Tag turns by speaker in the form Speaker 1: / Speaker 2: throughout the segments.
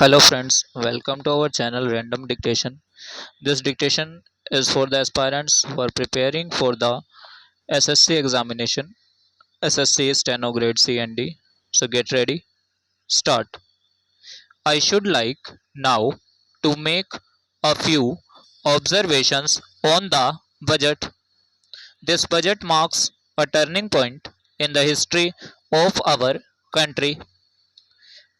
Speaker 1: Hello friends, welcome to our channel Random Dictation. This dictation is for the aspirants who are preparing for the SSC examination. SSC is Steno Grade C and D. So get ready. Start. I should like now to make a few observations on the budget. This budget marks a turning point in the history of our country.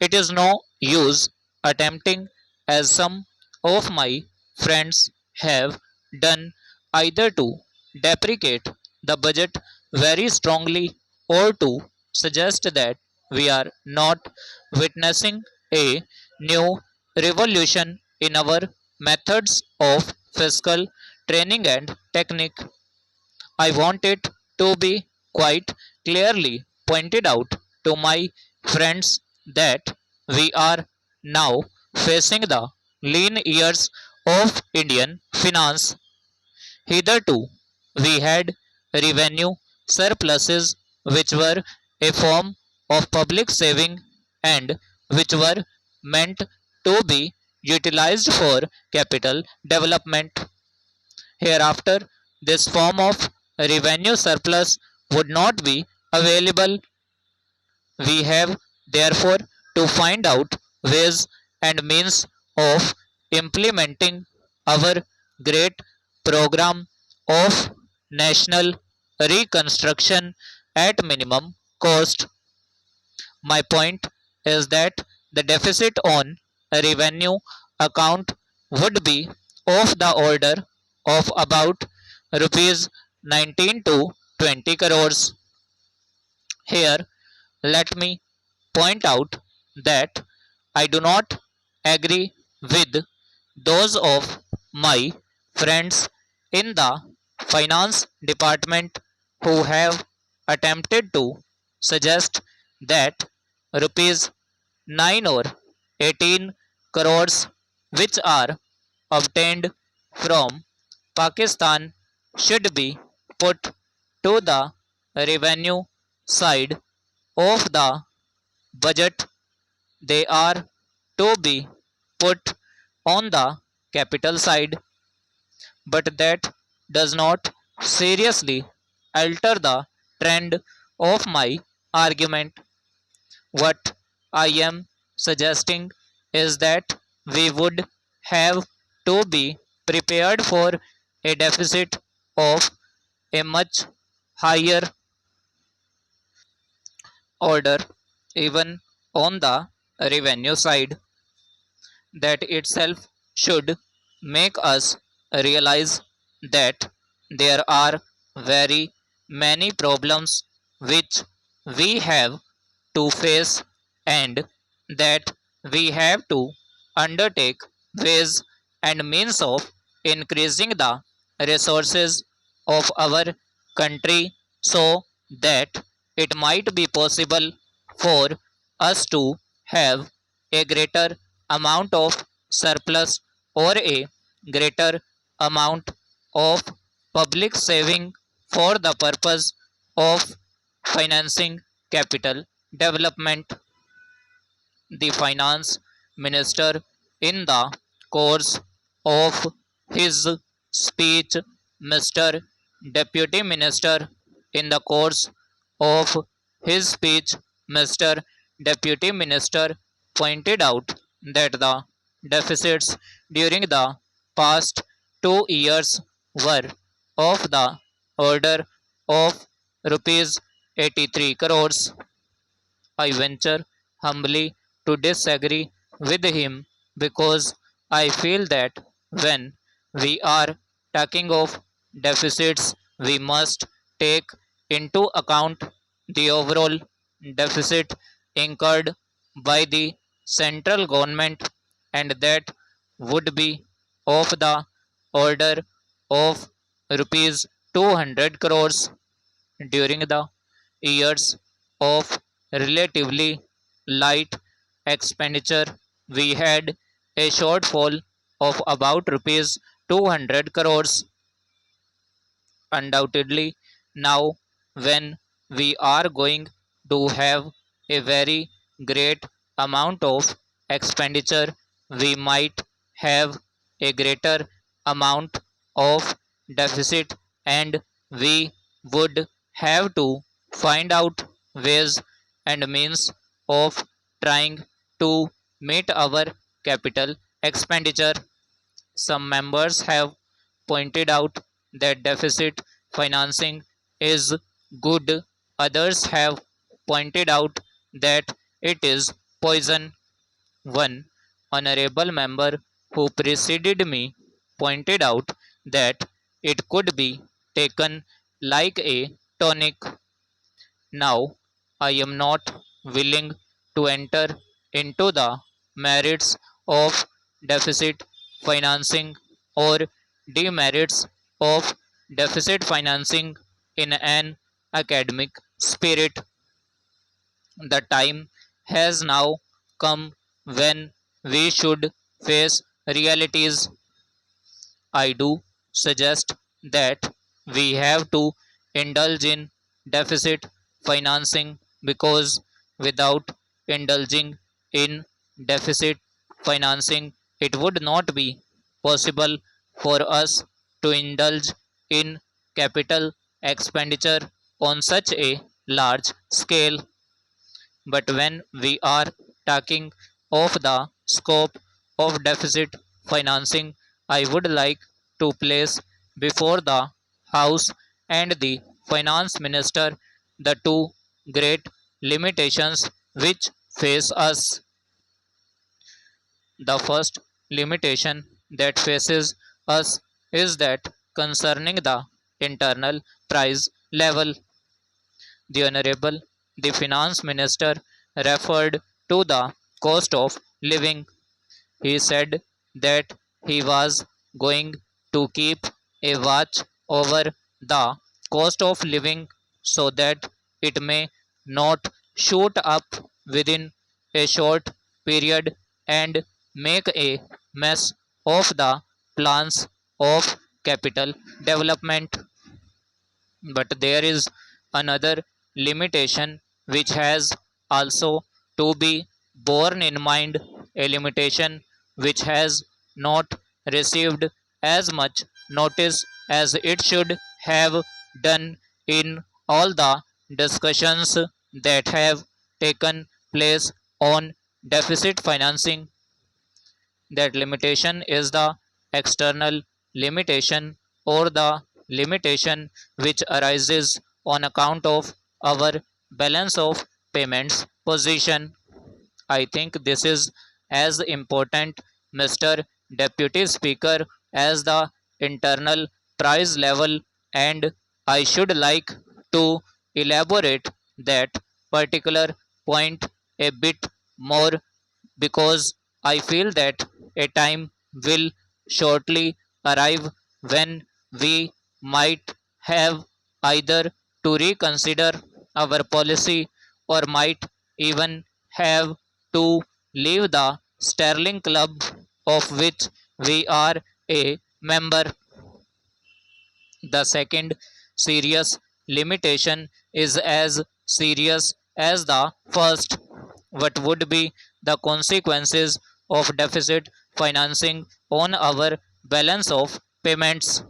Speaker 1: It is no use attempting, as some of my friends have done, either to deprecate the budget very strongly or to suggest that we are not witnessing a new revolution in our methods of fiscal training and technique. I want it to be quite clearly pointed out to my friends that we are now facing the lean years of Indian finance. Hitherto, we had revenue surpluses which were a form of public saving and which were meant to be utilized for capital development. Hereafter, this form of revenue surplus would not be available. We have therefore to find out ways and means of implementing our great program of national reconstruction at minimum cost. My point is that the deficit on a revenue account would be of the order of about rupees 19 to 20 crores. Here, let me point out that I do not agree with those of my friends in the finance department who have attempted to suggest that rupees 9 or 18 crores which are obtained from Pakistan should be put to the revenue side of the budget. They are to be put on the capital side, but that does not seriously alter the trend of my argument. What I am suggesting is that we would have to be prepared for a deficit of a much higher order, even on the revenue side. That itself should make us realize that there are very many problems which we have to face and that we have to undertake ways and means of increasing the resources of our country so that it might be possible for us to have a greater amount of surplus or a greater amount of public saving for the purpose of financing capital development. The finance minister, in the course of his speech, Mr. Deputy Minister, in the course of his speech, Mr. Deputy Minister pointed out that the deficits during the past 2 years were of the order of rupees 83 crores. I venture humbly to disagree with him because I feel that when we are talking of deficits, we must take into account the overall deficit incurred by the central government, and that would be of the order of rupees 200 crores during the years of relatively light expenditure. We had a shortfall of about rupees 200 crores. Undoubtedly, now when we are going to have a very great amount of expenditure, we might have a greater amount of deficit, and we would have to find out ways and means of trying to meet our capital expenditure. Some members have pointed out that deficit financing is good, others have pointed out that it is poison. One honorable member who preceded me pointed out that it could be taken like a tonic. Now, I am not willing to enter into the merits of deficit financing or demerits of deficit financing in an academic spirit. The time has now come when we should face realities. I do suggest that we have to indulge in deficit financing because without indulging in deficit financing, it would not be possible for us to indulge in capital expenditure on such a large scale. But when we are talking of the scope of deficit financing, I would like to place before the House and the Finance Minister the two great limitations which face us. The first limitation that faces us is that concerning the internal price level. The Honorable the Finance Minister referred to the cost of living. He said that he was going to keep a watch over the cost of living so that it may not shoot up within a short period and make a mess of the plans of capital development. But there is another limitation which has also to be borne in mind, a limitation which has not received as much notice as it should have done in all the discussions that have taken place on deficit financing. That limitation is the external limitation or the limitation which arises on account of our balance of payments position. I think this is as important, Mr. Deputy Speaker, as the internal price level, and I should like to elaborate that particular point a bit more because I feel that a time will shortly arrive when we might have either to reconsider our policy or might even have to leave the Sterling Club of which we are a member. The second serious limitation is as serious as the first. What would be the consequences of deficit financing on our balance of payments?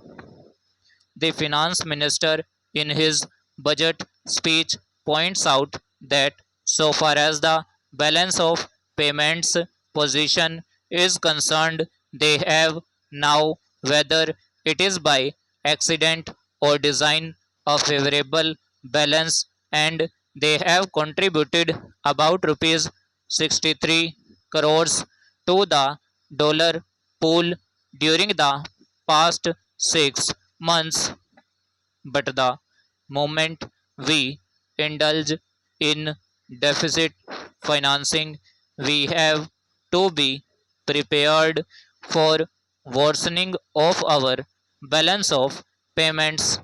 Speaker 1: The finance minister, in his budget speech, points out that so far as the balance of payments position is concerned, they have now, whether it is by accident or design, a favorable balance, and they have contributed about rupees 63 crores to the dollar pool during the past 6 months. But the moment we indulge in deficit financing, we have to be prepared for worsening of our balance of payments.